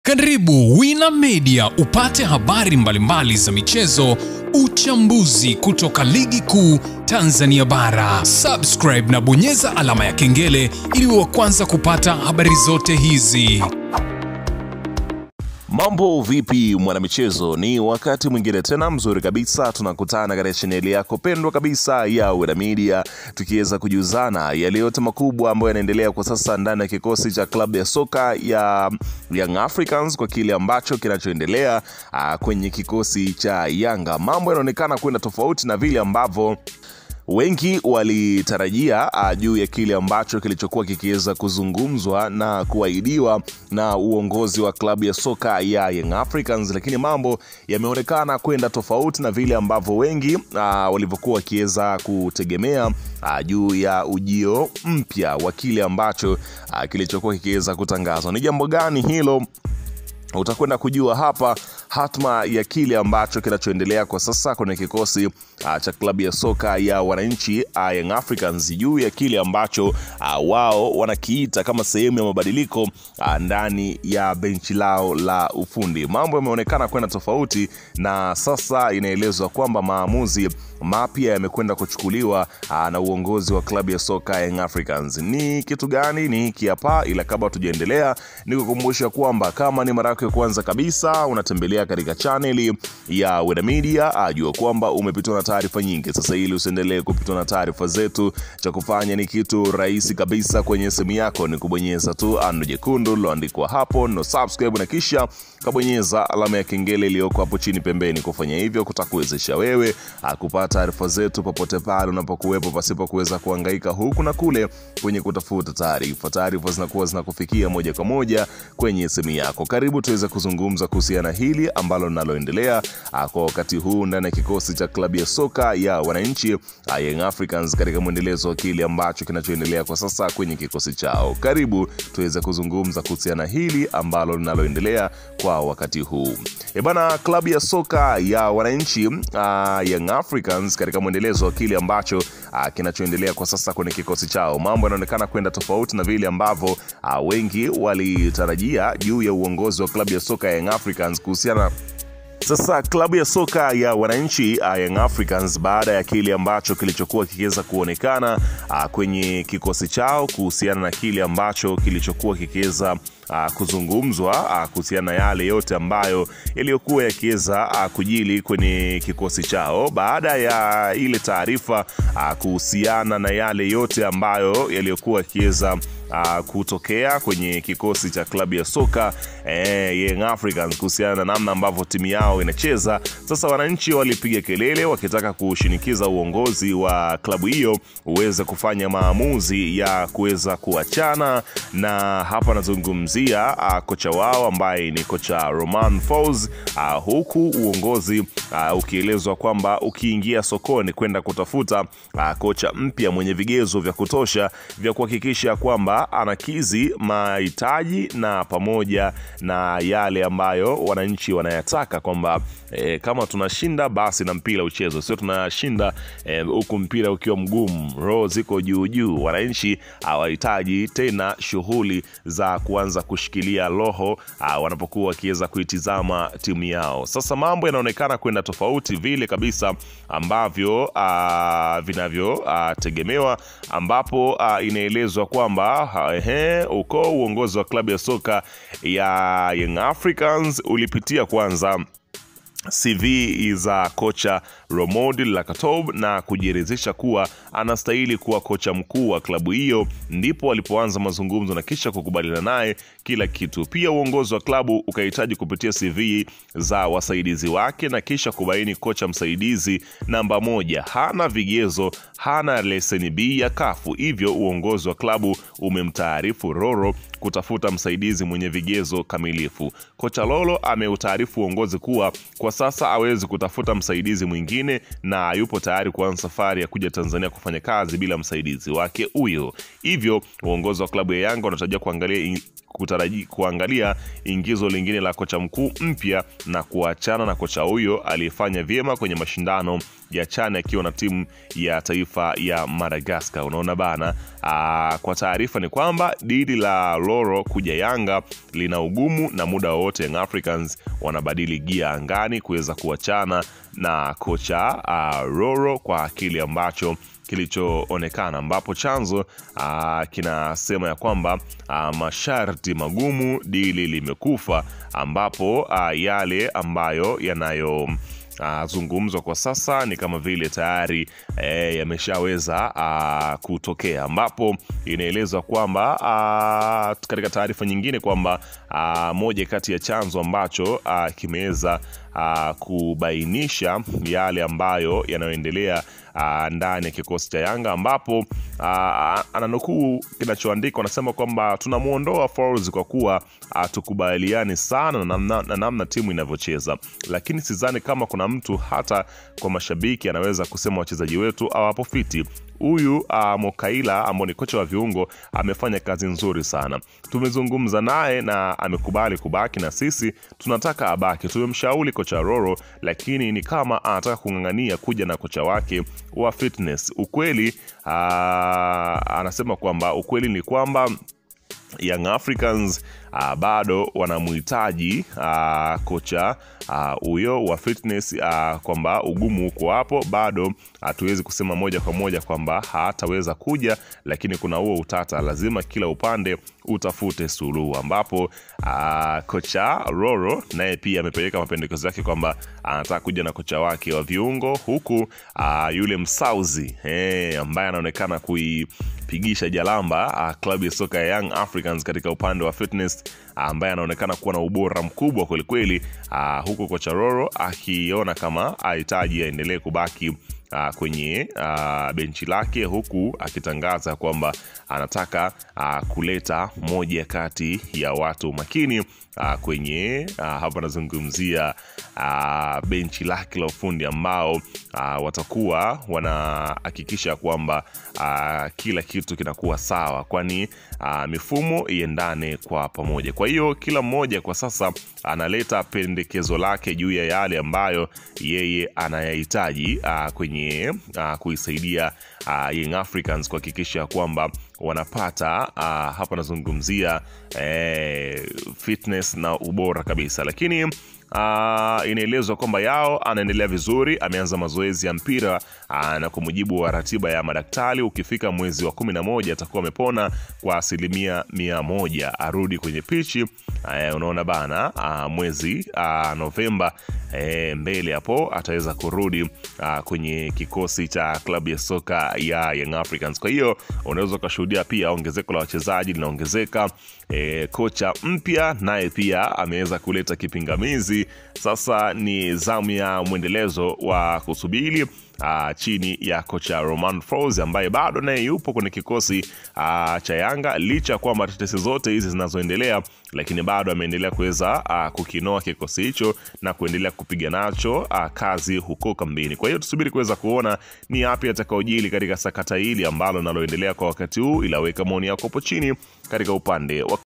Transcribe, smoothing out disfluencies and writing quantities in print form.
Karibu Wina Media upate habari mbalimbali za michezo, uchambuzi kutoka ligi kuu Tanzania bara. Subscribe na bonyeza alama ya kengele ili uwe wa kwanza kupata habari zote hizi. Mambo vipi mwanamichezo, ni wakati mwingine tena mzuri kabisa tunakutana katika chaneli yako pendwa kabisa ya Wina Media, tukiweza kujuzana yale yote makubwa ambayo yanaendelea kwa sasa ndani ya kikosi cha klabu ya soka ya Young Africans, kwa kile ambacho kinachoendelea kwenye kikosi cha Yanga. Mambo yanaonekana kwenda tofauti na vile ambavyo wengi walitarajia juu ya kile ambacho kilichokuwa kikiweza kuzungumzwa na kuahidiwa na uongozi wa klabu ya soka ya Young Africans, lakini mambo yameonekana kwenda tofauti na vile ambavyo wengi walivyokuwa wakiweza kutegemea juu ya ujio mpya wa kile ambacho kilichokuwa kikiweza kutangazwa. Ni jambo gani hilo? Utakwenda kujua hapa hatma ya kile ambacho kinachoendelea kwa sasa kwenye kikosi cha klabu ya soka ya wananchi Young Africans, juu ya kile ambacho wao wanakiita kama sehemu ya mabadiliko ndani ya benchi lao la ufundi. Mambo yameonekana kwenda tofauti, na sasa inaelezwa kwamba maamuzi mapya yamekwenda kuchukuliwa na uongozi wa klabu ya soka Young Africans. Ni kitu gani? Ni hiki hapa, ila kabla tujaendelea nikukumbusha kwamba kama ni mara yako ya kwanza kabisa unatembelea katika channel ya Wina Media, ajua kwamba umepitwa na taarifa nyingi. Sasa ili usiendelee kupitwa na taarifa zetu, cha kufanya ni kitu rahisi kabisa. Kwenye simu yako ni kubonyeza tu ano jekundu liloandikwa hapo no subscribe, na kisha kabonyeza alama ya kengele iliyoko hapo chini pembeni. Kufanya hivyo kutakuwezesha wewe kupata taarifa zetu popote pale unapokuwepo, pasipo kuweza kuhangaika huku na kule kwenye kutafuta taarifa. Taarifa zinakuwa zinakufikia moja kwa moja kwenye simu yako. Karibu tuweze kuzungumza kuhusiana hili ambalo linaloendelea kwa wakati huu ndani ya kikosi cha klabu ya soka ya wananchi Young Africans, katika mwendelezo wa kile ambacho kinachoendelea kwa sasa kwenye kikosi chao. Karibu tuweze kuzungumza kuhusiana hili ambalo linaloendelea kwa wakati huu. Bana, klabu ya soka ya wananchi Young Africans, katika mwendelezo wa kile ambacho kinachoendelea kwa sasa kwenye kikosi chao, mambo yanaonekana kwenda tofauti na vile ambavyo wengi walitarajia juu ya uongozi wa klabu ya soka ya Young Africans kuhusiana. Sasa klabu ya soka ya wananchi Young Africans, baada ya kile ambacho kilichokuwa kikiweza kuonekana kwenye kikosi chao kuhusiana na kile ambacho kilichokuwa kikiweza kuzungumzwa kuhusiana na yale yote ambayo yaliyokuwa yakiweza kujili kwenye kikosi chao, baada ya ile taarifa kuhusiana na yale yote ambayo yaliyokuwa yakiweza kutokea kwenye kikosi cha klabu ya soka Young Africans kuhusiana na namna ambavyo timu yao inacheza. Sasa wananchi walipiga kelele wakitaka kushinikiza uongozi wa klabu hiyo uweze kufanya maamuzi ya kuweza kuachana, na hapa nazungumzia kocha wao ambaye ni kocha Romain Folz, huku uongozi ukielezwa kwamba ukiingia sokoni kwenda kutafuta kocha mpya mwenye vigezo vya kutosha vya kuhakikisha kwamba anakizi mahitaji na pamoja na yale ambayo wananchi wanayataka, kwamba kama tunashinda basi na mpira uchezo, sio tunashinda huku mpira ukiwa mgumu, roho ziko juu. Wananchi hawahitaji tena shughuli za kuanza kushikilia roho wanapokuwa wakiweza kuitizama timu yao. Sasa mambo yanaonekana kwenda tofauti vile kabisa ambavyo vinavyotegemewa, ambapo inaelezwa kwamba uko uongozi wa klabu ya soka ya Young Africans ulipitia kwanza CV za kocha Romodi Lakatob na kujiridhisha kuwa anastahili kuwa kocha mkuu wa klabu hiyo, ndipo walipoanza mazungumzo na kisha kukubaliana naye kila kitu. Pia uongozi wa klabu ukahitaji kupitia CV za wasaidizi wake na kisha kubaini kocha msaidizi namba 1 hana vigezo, hana leseni B ya kafu. Hivyo uongozi wa klabu umemtaarifu Roro kutafuta msaidizi mwenye vigezo kamilifu. Kocha Lolo ameutaarifu uongozi kuwa kwa sasa hawezi kutafuta msaidizi mwingine na yupo tayari kuanza safari ya kuja Tanzania kufanya kazi bila msaidizi wake huyo. Hivyo uongozi wa klabu ya Yanga unatarajia kuangalia ingizo lingine la kocha mkuu mpya na kuachana na kocha huyo aliyefanya vyema kwenye mashindano ya CHAN akiwa na timu ya taifa ya Madagascar. Unaona bana, kwa taarifa ni kwamba dili la Roro kuja Yanga lina ugumu na muda wote Young Africans wanabadili gia angani kuweza kuachana na kocha Roro kwa kile ambacho kilichoonekana, ambapo chanzo kinasema ya kwamba masharti magumu, dili limekufa, ambapo yale ambayo yanayo zungumzwa kwa sasa ni kama vile tayari yameshaweza kutokea, ambapo inaelezwa kwamba katika taarifa nyingine kwamba moja kati ya chanzo ambacho kimeweza kubainisha yale ambayo yanayoendelea ndani ya kikosi cha Yanga, ambapo ananukuu kinachoandikwa, anasema kwamba tunamuondoa Falls kwa kuwa tukubaliani sana na namna timu inavyocheza, lakini sidhani kama kuna mtu hata kwa mashabiki anaweza kusema wachezaji wetu hawapo fiti. Huyu Mokaila ambao ni kocha wa viungo amefanya kazi nzuri sana. Tumezungumza naye na amekubali kubaki na sisi tunataka abaki. Tumemshauri kocha Roro, lakini ni kama anataka kung'ang'ania kuja na kocha wake wa fitness. Ukweli anasema kwamba ukweli ni kwamba Young Africans bado wanamhitaji kocha huyo wa fitness, kwamba ugumu uko hapo. Bado hatuwezi kusema moja kwa moja kwamba hataweza kuja, lakini kuna huo utata, lazima kila upande utafute suluhu, ambapo kocha Roro naye pia amepeleka mapendekezo yake kwamba anataka kuja na kocha wake wa viungo, huku yule Msauzi ambaye anaonekana kuipigisha jalamba klabu ya soka ya Young Africans katika upande wa fitness, ambaye anaonekana kuwa na ubora mkubwa kweli kweli, huku kocha Roro akiona kama hahitaji aendelee kubaki kwenye benchi lake, huku akitangaza kwamba anataka kuleta moja kati ya watu makini kwenye hapa nazungumzia benchi lake la ufundi, ambao watakuwa wanahakikisha kwamba kila kitu kinakuwa sawa, kwani mifumo iendane kwa pamoja. Kwa hiyo kila mmoja kwa sasa analeta pendekezo lake juu ya yale ambayo yeye anayahitaji kwenye kuisaidia Young Africans kuhakikisha kwamba wanapata hapa nazungumzia fitness na ubora kabisa. Lakini inaelezwa kwamba Yao anaendelea vizuri, ameanza mazoezi ya mpira na kwa mujibu wa ratiba ya madaktari ukifika mwezi wa 11 atakuwa amepona kwa 100%, arudi kwenye pichi. Unaona bana, mwezi Novemba mbele hapo ataweza kurudi kwenye kikosi cha klabu ya soka ya Young Africans. Kwa hiyo unaweza kushuhudia pia ongezeko la wachezaji linaongezeka. Kocha mpya naye pia ameweza kuleta kipingamizi. Sasa ni zamu ya mwendelezo wa kusubiri chini ya kocha Romain Folz ambaye bado naye yupo kwenye kikosi cha Yanga, licha kwamba tetesi zote hizi zinazoendelea, lakini bado ameendelea kuweza kukinoa kikosi hicho na kuendelea kupiga nacho kazi huko kambini. Kwa hiyo tusubiri kuweza kuona ni yapi atakaojili katika sakata hili ambalo naloendelea kwa wakati huu, ila weka maoni yako hapo chini katika upande wa